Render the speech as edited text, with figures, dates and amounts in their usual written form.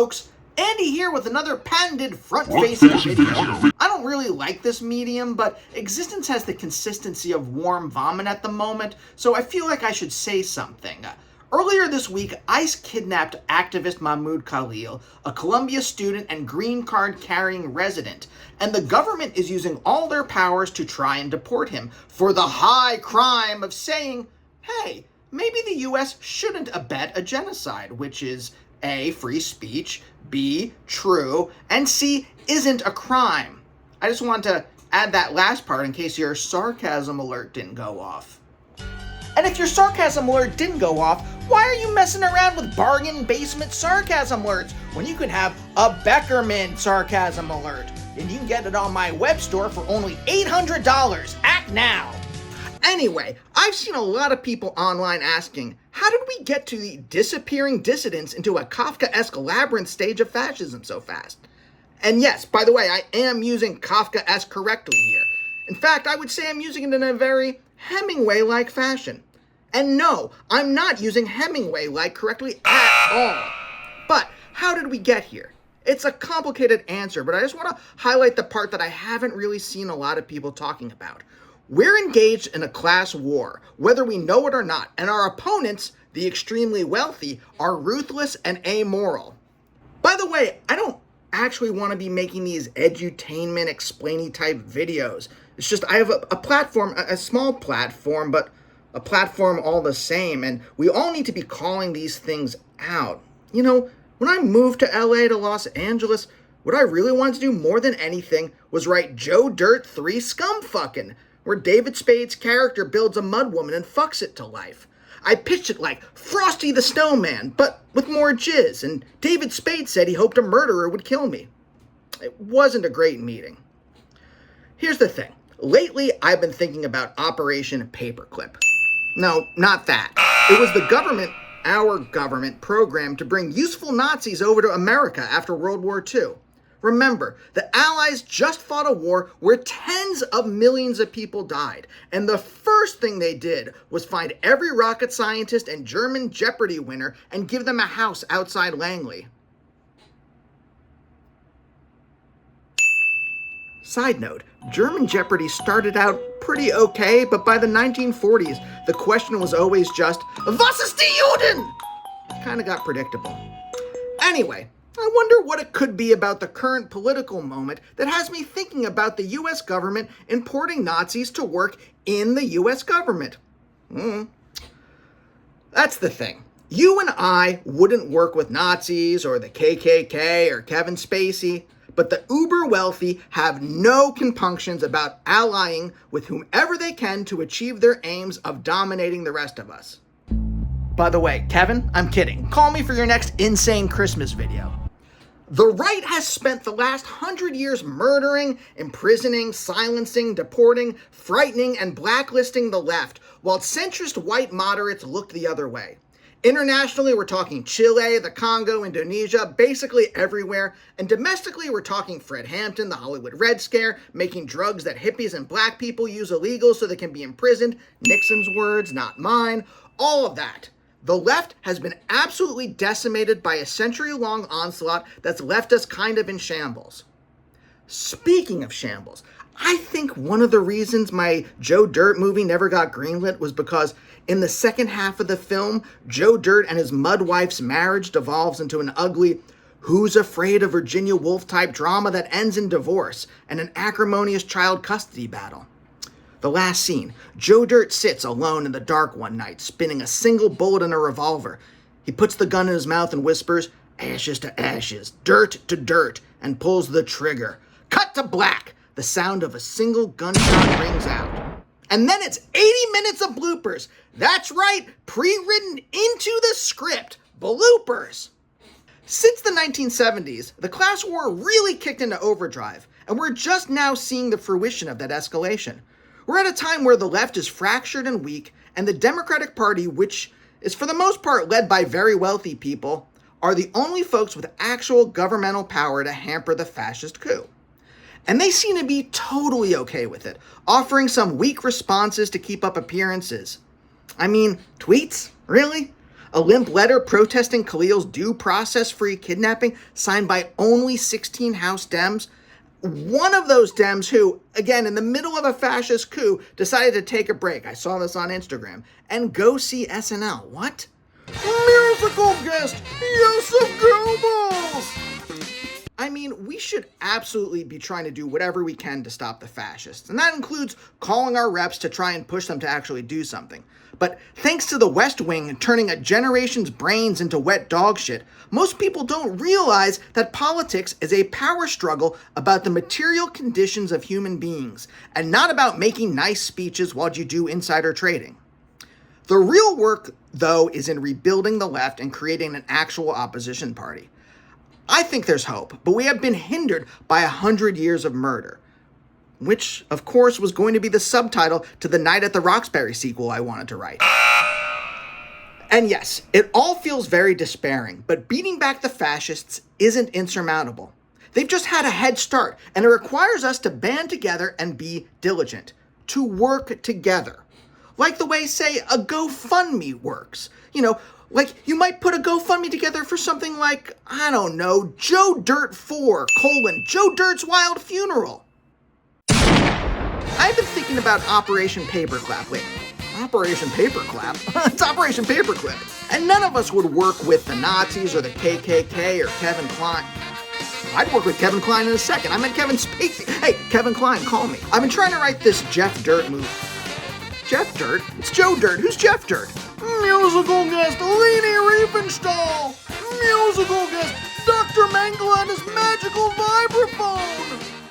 folks, Andy here with another patented front-facing video. I don't really like this medium, but existence has the consistency of warm vomit at the moment, so I feel like I should say something. Earlier this week, ICE kidnapped activist Mahmoud Khalil, a Columbia student and green card carrying resident, and the government is using all their powers to try and deport him for the high crime of saying, hey, maybe the US shouldn't abet a genocide, which is A, free speech, B, true, and C, isn't a crime. I just want to add that last part in case your sarcasm alert didn't go off. And if your sarcasm alert didn't go off, why are you messing around with bargain basement sarcasm alerts when you could have a Beckerman sarcasm alert? And you can get it on my web store for only $800. Act now! Anyway, I've seen a lot of people online asking, how did we get to the disappearing dissidents into a Kafkaesque labyrinth stage of fascism so fast? And yes, by the way, I am using Kafkaesque correctly here. In fact, I would say I'm using it in a very Hemingway-like fashion. And no, I'm not using Hemingway-like correctly at all. But how did we get here? It's a complicated answer, but I just want to highlight the part that I haven't really seen a lot of people talking about. We're engaged in a class war, whether we know it or not, and our opponents, the extremely wealthy, are ruthless and amoral. By the way, I don't actually want to be making these edutainment, explainy type videos. It's just I have a platform, a small platform, but a platform all the same, and we all need to be calling these things out. You know, when I moved to LA to Los Angeles, what I really wanted to do more than anything was write Joe Dirt 3 Scumfuckin', where David Spade's character builds a mud woman and fucks it to life. I pitched it like Frosty the Snowman, but with more jizz, and David Spade said he hoped a murderer would kill me. It wasn't a great meeting. Here's the thing. Lately, I've been thinking about Operation Paperclip. No, not that. It was the government, our government, program to bring useful Nazis over to America after World War II. Remember, the Allies just fought a war where tens of millions of people died, and the first thing they did was find every rocket scientist and German Jeopardy winner and give them a house outside Langley. Side note, German Jeopardy started out pretty okay, but by the 1940s, the question was always just, Was ist die Juden? Kinda got predictable. Anyway, I wonder what it could be about the current political moment that has me thinking about the US government importing Nazis to work in the US government. That's the thing. You and I wouldn't work with Nazis or the KKK or Kevin Spacey, but the uber wealthy have no compunctions about allying with whomever they can to achieve their aims of dominating the rest of us. By the way, Kevin, I'm kidding. Call me for your next insane Christmas video. The right has spent the last 100 years murdering, imprisoning, silencing, deporting, frightening, and blacklisting the left, while centrist white moderates looked the other way. Internationally, we're talking Chile, the Congo, Indonesia, basically everywhere. And domestically, we're talking Fred Hampton, the Hollywood Red Scare, making drugs that hippies and black people use illegal so they can be imprisoned. Nixon's words, not mine. All of that. The left has been absolutely decimated by a century-long onslaught that's left us kind of in shambles. Speaking of shambles, I think one of the reasons my Joe Dirt movie never got greenlit was because in the second half of the film, Joe Dirt and his mud wife's marriage devolves into an ugly Who's Afraid of Virginia Woolf type drama that ends in divorce and an acrimonious child custody battle. The last scene, Joe Dirt sits alone in the dark one night, spinning a single bullet in a revolver. He puts the gun in his mouth and whispers, ashes to ashes, dirt to dirt, and pulls the trigger. Cut to black. The sound of a single gunshot rings out. And then it's 80 minutes of bloopers. That's right, pre-written into the script. Bloopers. Since the 1970s, the class war really kicked into overdrive, and we're just now seeing the fruition of that escalation. We're at a time where the left is fractured and weak, and the Democratic Party, which is for the most part led by very wealthy people, are the only folks with actual governmental power to hamper the fascist coup. And they seem to be totally okay with it, offering some weak responses to keep up appearances. I mean, tweets? Really? A limp letter protesting Khalil's due process-free kidnapping signed by only 16 House Dems. One of those Dems who, again, in the middle of a fascist coup, decided to take a break. I saw this on Instagram. And go see SNL. What? Musical guest, Yosef Goebbels! I mean, we should absolutely be trying to do whatever we can to stop the fascists. And that includes calling our reps to try and push them to actually do something. But thanks to the West Wing turning a generation's brains into wet dog shit, most people don't realize that politics is a power struggle about the material conditions of human beings, and not about making nice speeches while you do insider trading. The real work, though, is in rebuilding the left and creating an actual opposition party. I think there's hope, but we have been hindered by 100 years of murder. Which, of course, was going to be the subtitle to the Night at the Roxbury sequel I wanted to write. And yes, it all feels very despairing, but beating back the fascists isn't insurmountable. They've just had a head start, and it requires us to band together and be diligent. To work together. Like the way, say, a GoFundMe works. You know, like you might put a GoFundMe together for something like, I don't know, Joe Dirt 4, Joe Dirt's Wild Funeral. I've been thinking about Operation Paperclip. Wait, Operation Paperclip? It's Operation Paperclip. And none of us would work with the Nazis or the KKK or Kevin Kline. I'd work with Kevin Kline in a second. I meant Kevin Spacey. Hey, Kevin Kline, call me. I've been trying to write this Jeff Dirt movie. Jeff Dirt? It's Joe Dirt. Who's Jeff Dirt? Musical guest, Leni Riefenstahl. Musical guest, Dr. Mengele and his magical vibraphone.